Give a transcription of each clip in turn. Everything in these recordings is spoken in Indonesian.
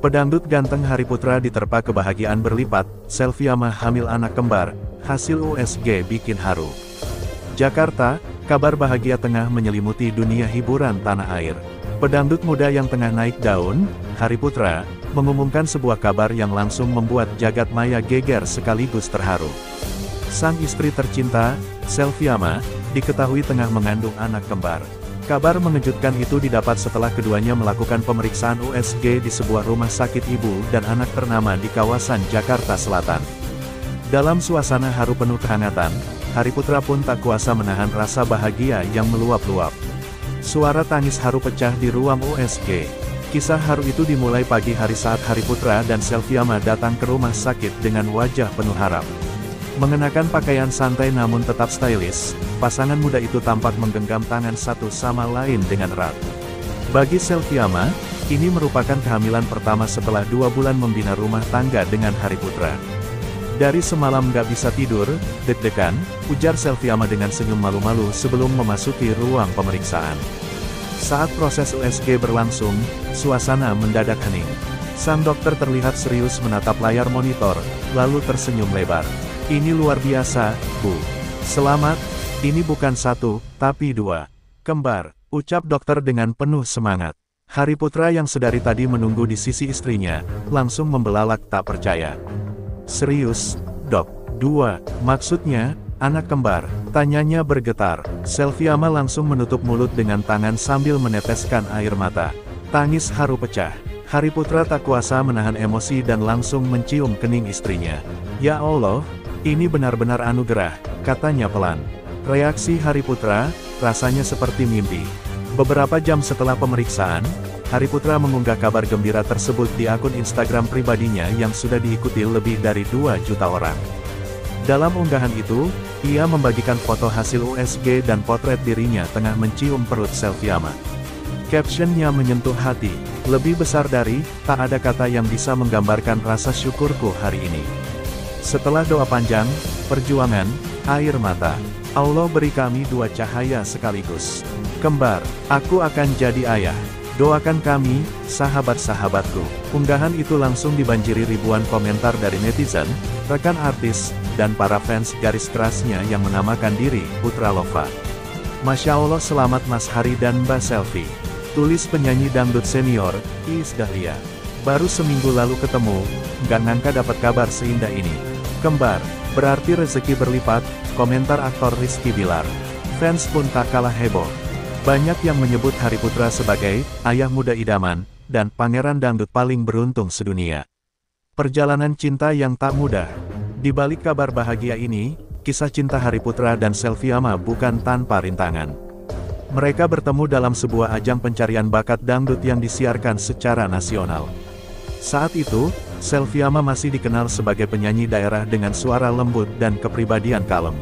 Pedangdut ganteng Hari Putra diterpa kebahagiaan berlipat, Selviama hamil anak kembar, hasil USG bikin haru. Jakarta, kabar bahagia tengah menyelimuti dunia hiburan tanah air. Pedangdut muda yang tengah naik daun, Hari Putra, mengumumkan sebuah kabar yang langsung membuat jagat maya geger sekaligus terharu. Sang istri tercinta, Selviama, diketahui tengah mengandung anak kembar. Kabar mengejutkan itu didapat setelah keduanya melakukan pemeriksaan USG di sebuah rumah sakit ibu dan anak ternama di kawasan Jakarta Selatan. Dalam suasana haru penuh kehangatan, Hari Putra pun tak kuasa menahan rasa bahagia yang meluap-luap. Suara tangis haru pecah di ruang USG. Kisah haru itu dimulai pagi hari saat Hari Putra dan Selviama datang ke rumah sakit dengan wajah penuh harap. Mengenakan pakaian santai namun tetap stylish, pasangan muda itu tampak menggenggam tangan satu sama lain dengan erat. Bagi Selviama, ini merupakan kehamilan pertama setelah 2 bulan membina rumah tangga dengan Hari Putra. Dari semalam gak bisa tidur, deg-degan, ujar Selviama dengan senyum malu-malu sebelum memasuki ruang pemeriksaan. Saat proses USG berlangsung, suasana mendadak hening. Sang dokter terlihat serius menatap layar monitor, lalu tersenyum lebar. Ini luar biasa, Bu. Selamat, ini bukan 1, tapi 2 kembar, ucap dokter dengan penuh semangat. Hari Putra yang sedari tadi menunggu di sisi istrinya, langsung membelalak tak percaya. Serius, Dok? 2, maksudnya, anak kembar? Tanyanya bergetar. Selviama langsung menutup mulut dengan tangan sambil meneteskan air mata. Tangis haru pecah. Hari Putra tak kuasa menahan emosi dan langsung mencium kening istrinya. Ya Allah, ini benar-benar anugerah, katanya pelan. Reaksi Hari Putra, rasanya seperti mimpi. Beberapa jam setelah pemeriksaan, Hari Putra mengunggah kabar gembira tersebut di akun Instagram pribadinya yang sudah diikuti lebih dari 2 juta orang. Dalam unggahan itu, ia membagikan foto hasil USG dan potret dirinya tengah mencium perut Selviama. Captionnya menyentuh hati, lebih besar dari, tak ada kata yang bisa menggambarkan rasa syukurku hari ini. Setelah doa panjang, perjuangan, air mata, Allah beri kami 2 cahaya sekaligus. Kembar, aku akan jadi ayah. Doakan kami, sahabat-sahabatku. Unggahan itu langsung dibanjiri ribuan komentar dari netizen, rekan artis, dan para fans garis kerasnya yang menamakan diri Putra Lova. Masya Allah, selamat Mas Hari dan Mbak Selvi. Tulis penyanyi dangdut senior, Iis Dahlia. Baru seminggu lalu ketemu, nggak nyangka dapat kabar seindah ini. Kembar, berarti rezeki berlipat, komentar aktor Rizky Bilar. Fans pun tak kalah heboh. Banyak yang menyebut Hari Putra sebagai ayah muda idaman, dan pangeran dangdut paling beruntung sedunia. Perjalanan cinta yang tak mudah. Di balik kabar bahagia ini, kisah cinta Hari Putra dan Selviama bukan tanpa rintangan. Mereka bertemu dalam sebuah ajang pencarian bakat dangdut yang disiarkan secara nasional. Saat itu, Selviama masih dikenal sebagai penyanyi daerah dengan suara lembut dan kepribadian kalem.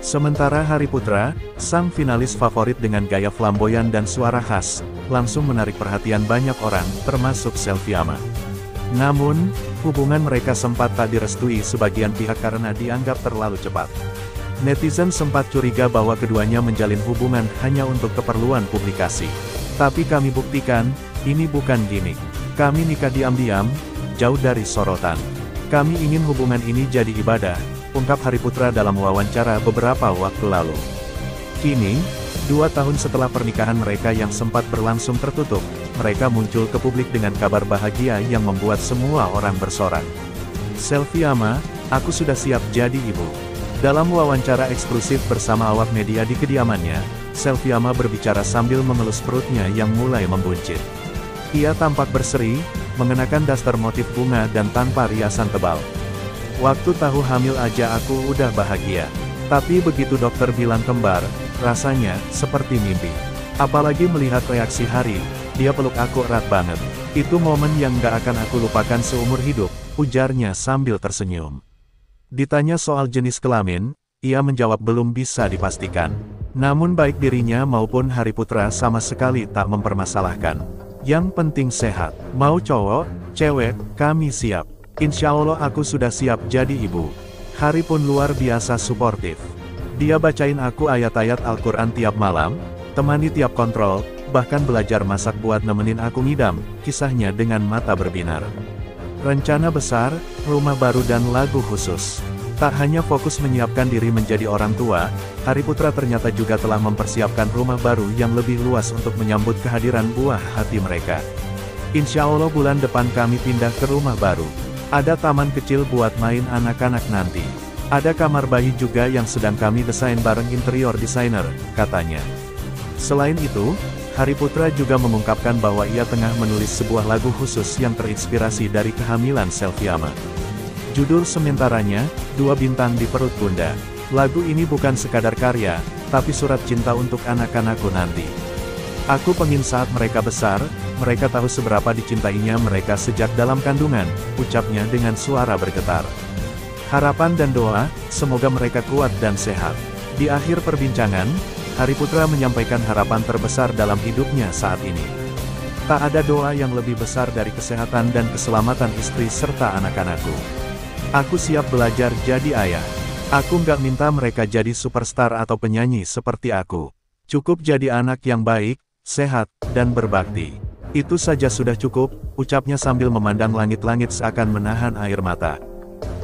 Sementara Hari Putra, sang finalis favorit dengan gaya flamboyan dan suara khas, langsung menarik perhatian banyak orang, termasuk Selviama. Namun, hubungan mereka sempat tak direstui sebagian pihak karena dianggap terlalu cepat. Netizen sempat curiga bahwa keduanya menjalin hubungan hanya untuk keperluan publikasi. Tapi kami buktikan, ini bukan gimmick. Kami nikah diam-diam, jauh dari sorotan. Kami ingin hubungan ini jadi ibadah, ungkap Hari Putra dalam wawancara beberapa waktu lalu. Kini, 2 tahun setelah pernikahan mereka yang sempat berlangsung tertutup, mereka muncul ke publik dengan kabar bahagia yang membuat semua orang bersorak. Selviama, aku sudah siap jadi ibu. Dalam wawancara eksklusif bersama awak media di kediamannya, Selviama berbicara sambil mengelus perutnya yang mulai membuncit. Ia tampak berseri, mengenakan daster motif bunga dan tanpa riasan tebal. Waktu tahu hamil aja aku udah bahagia. Tapi begitu dokter bilang kembar, rasanya seperti mimpi. Apalagi melihat reaksi Hari, dia peluk aku erat banget. Itu momen yang gak akan aku lupakan seumur hidup, ujarnya sambil tersenyum. Ditanya soal jenis kelamin, ia menjawab belum bisa dipastikan. Namun baik dirinya maupun Hari Putra sama sekali tak mempermasalahkan. Yang penting sehat, mau cowok, cewek, kami siap. Insya Allah aku sudah siap jadi ibu. Hari pun luar biasa suportif. Dia bacain aku ayat-ayat Al-Quran tiap malam, temani tiap kontrol, bahkan belajar masak buat nemenin aku ngidam, kisahnya dengan mata berbinar. Rencana besar, rumah baru dan lagu khusus. Tak hanya fokus menyiapkan diri menjadi orang tua, Hari Putra ternyata juga telah mempersiapkan rumah baru yang lebih luas untuk menyambut kehadiran buah hati mereka. Insya Allah bulan depan kami pindah ke rumah baru. Ada taman kecil buat main anak-anak nanti. Ada kamar bayi juga yang sedang kami desain bareng interior designer, katanya. Selain itu, Hari Putra juga mengungkapkan bahwa ia tengah menulis sebuah lagu khusus yang terinspirasi dari kehamilan Selviama. Judul sementaranya, Dua Bintang di Perut Bunda. Lagu ini bukan sekadar karya, tapi surat cinta untuk anak-anakku nanti. Aku pengen saat mereka besar, mereka tahu seberapa dicintainya mereka sejak dalam kandungan, ucapnya dengan suara bergetar. Harapan dan doa, semoga mereka kuat dan sehat. Di akhir perbincangan, Hari Putra menyampaikan harapan terbesar dalam hidupnya saat ini. Tak ada doa yang lebih besar dari kesehatan dan keselamatan istri serta anak-anakku. Aku siap belajar jadi ayah. Aku nggak minta mereka jadi superstar atau penyanyi seperti aku. Cukup jadi anak yang baik, sehat, dan berbakti. Itu saja sudah cukup, ucapnya sambil memandang langit-langit seakan menahan air mata.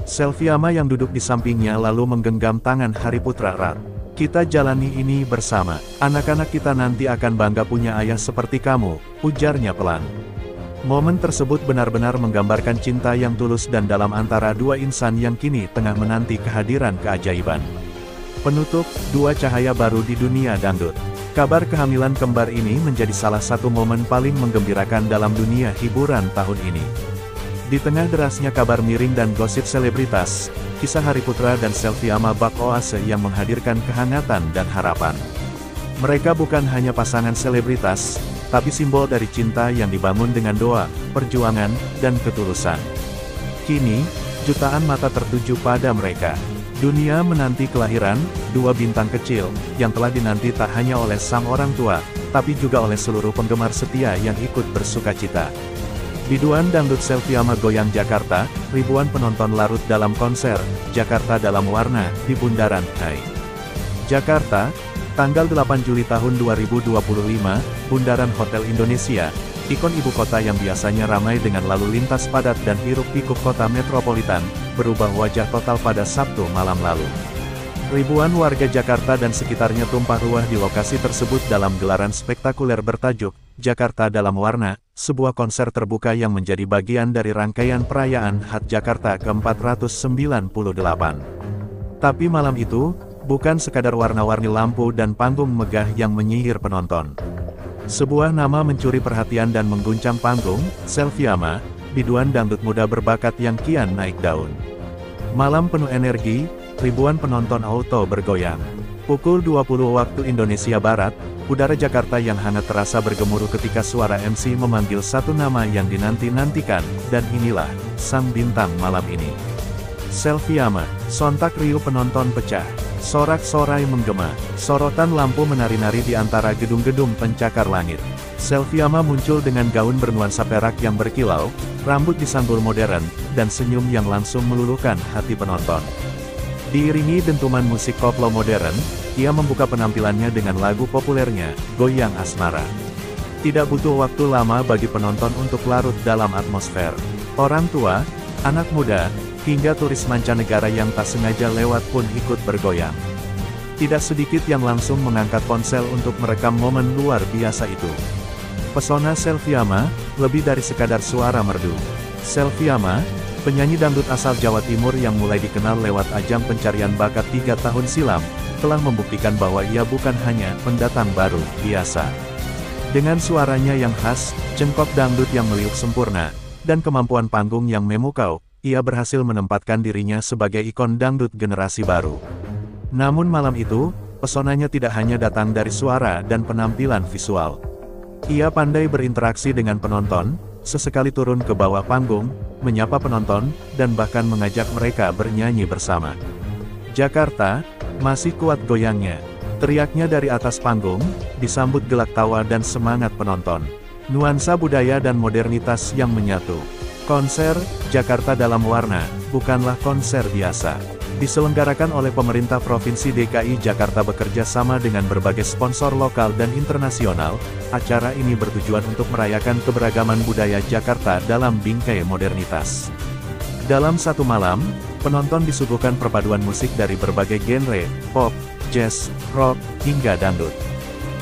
Selviama yang duduk di sampingnya lalu menggenggam tangan Hari Putra erat. Kita jalani ini bersama. Anak-anak kita nanti akan bangga punya ayah seperti kamu, ujarnya pelan. Momen tersebut benar-benar menggambarkan cinta yang tulus dan dalam antara dua insan yang kini tengah menanti kehadiran keajaiban. Penutup, dua cahaya baru di dunia dangdut. Kabar kehamilan kembar ini menjadi salah satu momen paling menggembirakan dalam dunia hiburan tahun ini. Di tengah derasnya kabar miring dan gosip selebritas, kisah Hari Putra dan Selviama bak oase yang menghadirkan kehangatan dan harapan. Mereka bukan hanya pasangan selebritas, tapi simbol dari cinta yang dibangun dengan doa, perjuangan, dan ketulusan. Kini, jutaan mata tertuju pada mereka. Dunia menanti kelahiran dua bintang kecil, yang telah dinanti tak hanya oleh sang orang tua, tapi juga oleh seluruh penggemar setia yang ikut bersukacita. Biduan dangdut Selviama goyang Jakarta, ribuan penonton larut dalam konser, Jakarta dalam warna, di Bundaran HI. Jakarta, tanggal 8 Juli tahun 2025, Bundaran Hotel Indonesia, ikon ibu kota yang biasanya ramai dengan lalu lintas padat dan hiruk-pikuk kota metropolitan, berubah wajah total pada Sabtu malam lalu. Ribuan warga Jakarta dan sekitarnya tumpah ruah di lokasi tersebut dalam gelaran spektakuler bertajuk, Jakarta dalam Warna, sebuah konser terbuka yang menjadi bagian dari rangkaian perayaan HUT Jakarta ke-498. Tapi malam itu, bukan sekadar warna-warni lampu dan panggung megah yang menyihir penonton. Sebuah nama mencuri perhatian dan mengguncang panggung, Selviama, biduan dangdut muda berbakat yang kian naik daun. Malam penuh energi, ribuan penonton auto bergoyang. Pukul 20 waktu Indonesia Barat, udara Jakarta yang hangat terasa bergemuruh ketika suara MC memanggil satu nama yang dinanti-nantikan, dan inilah, sang bintang malam ini. Selviama, sontak riuh penonton pecah. Sorak-sorai menggema, sorotan lampu menari-nari di antara gedung-gedung pencakar langit. Selviama muncul dengan gaun bernuansa perak yang berkilau, rambut disanggul modern, dan senyum yang langsung meluluhkan hati penonton. Diiringi dentuman musik koplo modern, ia membuka penampilannya dengan lagu populernya, Goyang Asmara. Tidak butuh waktu lama bagi penonton untuk larut dalam atmosfer. Orang tua, anak muda, hingga turis mancanegara yang tak sengaja lewat pun ikut bergoyang. Tidak sedikit yang langsung mengangkat ponsel untuk merekam momen luar biasa itu. Pesona Selviama, lebih dari sekadar suara merdu. Selviama, penyanyi dangdut asal Jawa Timur yang mulai dikenal lewat ajang pencarian bakat 3 tahun silam, telah membuktikan bahwa ia bukan hanya pendatang baru biasa. Dengan suaranya yang khas, cengkok dangdut yang meliuk sempurna, dan kemampuan panggung yang memukau, ia berhasil menempatkan dirinya sebagai ikon dangdut generasi baru. Namun malam itu, pesonanya tidak hanya datang dari suara dan penampilan visual. Ia pandai berinteraksi dengan penonton, sesekali turun ke bawah panggung, menyapa penonton, dan bahkan mengajak mereka bernyanyi bersama. Jakarta, masih kuat goyangnya. Teriaknya dari atas panggung, disambut gelak tawa dan semangat penonton. Nuansa budaya dan modernitas yang menyatu. Konser, Jakarta dalam Warna, bukanlah konser biasa. Diselenggarakan oleh pemerintah Provinsi DKI Jakarta bekerja sama dengan berbagai sponsor lokal dan internasional, acara ini bertujuan untuk merayakan keberagaman budaya Jakarta dalam bingkai modernitas. Dalam satu malam, penonton disuguhkan perpaduan musik dari berbagai genre, pop, jazz, rock, hingga dangdut.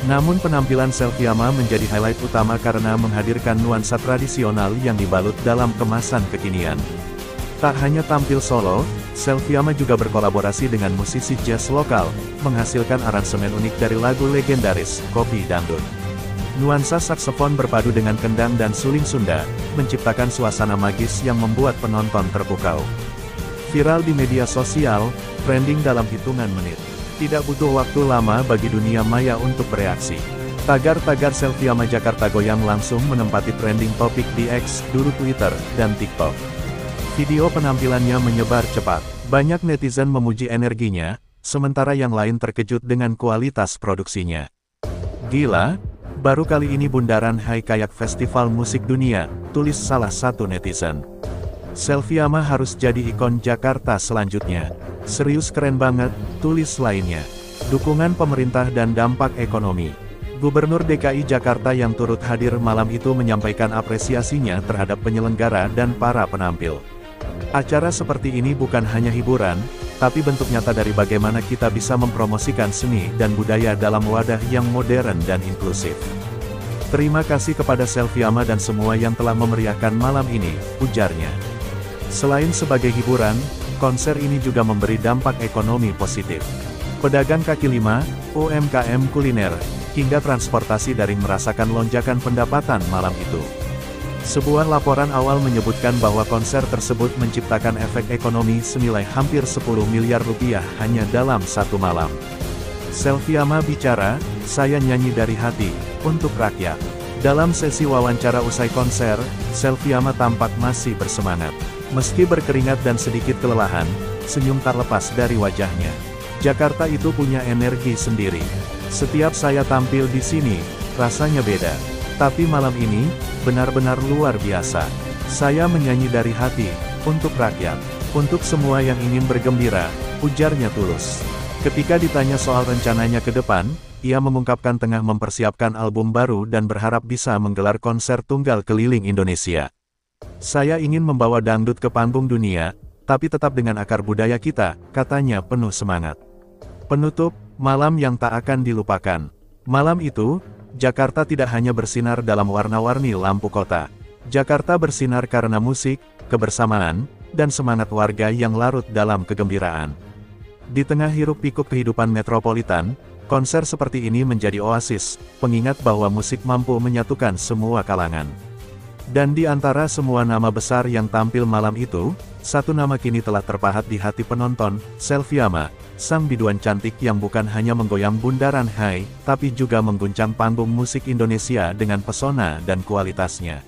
Namun penampilan Selviama menjadi highlight utama karena menghadirkan nuansa tradisional yang dibalut dalam kemasan kekinian. Tak hanya tampil solo, Selviama juga berkolaborasi dengan musisi jazz lokal, menghasilkan aransemen unik dari lagu legendaris, Kopi Dangdut. Nuansa saksofon berpadu dengan kendang dan suling Sunda, menciptakan suasana magis yang membuat penonton terpukau. Viral di media sosial, trending dalam hitungan menit. Tidak butuh waktu lama bagi dunia maya untuk bereaksi. Tagar-tagar Selviama Jakarta Goyang langsung menempati trending topik di X, dulu Twitter, dan TikTok. Video penampilannya menyebar cepat. Banyak netizen memuji energinya, sementara yang lain terkejut dengan kualitas produksinya. Gila, baru kali ini bundaran Hai kayak festival musik dunia, tulis salah satu netizen. Selviama harus jadi ikon Jakarta selanjutnya. Serius keren banget, tulis lainnya. Dukungan pemerintah dan dampak ekonomi. Gubernur DKI Jakarta yang turut hadir malam itu menyampaikan apresiasinya terhadap penyelenggara dan para penampil. Acara seperti ini bukan hanya hiburan, tapi bentuk nyata dari bagaimana kita bisa mempromosikan seni dan budaya dalam wadah yang modern dan inklusif. Terima kasih kepada Selviama dan semua yang telah memeriahkan malam ini, ujarnya. Selain sebagai hiburan, konser ini juga memberi dampak ekonomi positif. Pedagang kaki lima, UMKM kuliner, hingga transportasi daring merasakan lonjakan pendapatan malam itu. Sebuah laporan awal menyebutkan bahwa konser tersebut menciptakan efek ekonomi senilai hampir 10 miliar rupiah hanya dalam satu malam. Selviama bicara, saya nyanyi dari hati, untuk rakyat. Dalam sesi wawancara usai konser, Selviama tampak masih bersemangat. Meski berkeringat dan sedikit kelelahan, senyum tak lepas dari wajahnya. Jakarta itu punya energi sendiri. Setiap saya tampil di sini, rasanya beda. Tapi malam ini, benar-benar luar biasa. Saya menyanyi dari hati, untuk rakyat, untuk semua yang ingin bergembira, ujarnya tulus. Ketika ditanya soal rencananya ke depan, ia mengungkapkan tengah mempersiapkan album baru dan berharap bisa menggelar konser tunggal keliling Indonesia. Saya ingin membawa dangdut ke panggung dunia, tapi tetap dengan akar budaya kita, katanya penuh semangat. Penutup, malam yang tak akan dilupakan. Malam itu, Jakarta tidak hanya bersinar dalam warna-warni lampu kota. Jakarta bersinar karena musik, kebersamaan, dan semangat warga yang larut dalam kegembiraan. Di tengah hiruk-pikuk kehidupan metropolitan, konser seperti ini menjadi oasis, pengingat bahwa musik mampu menyatukan semua kalangan. Dan di antara semua nama besar yang tampil malam itu, satu nama kini telah terpahat di hati penonton, Selviama, sang biduan cantik yang bukan hanya menggoyang bundaran Hai, tapi juga mengguncang panggung musik Indonesia dengan pesona dan kualitasnya.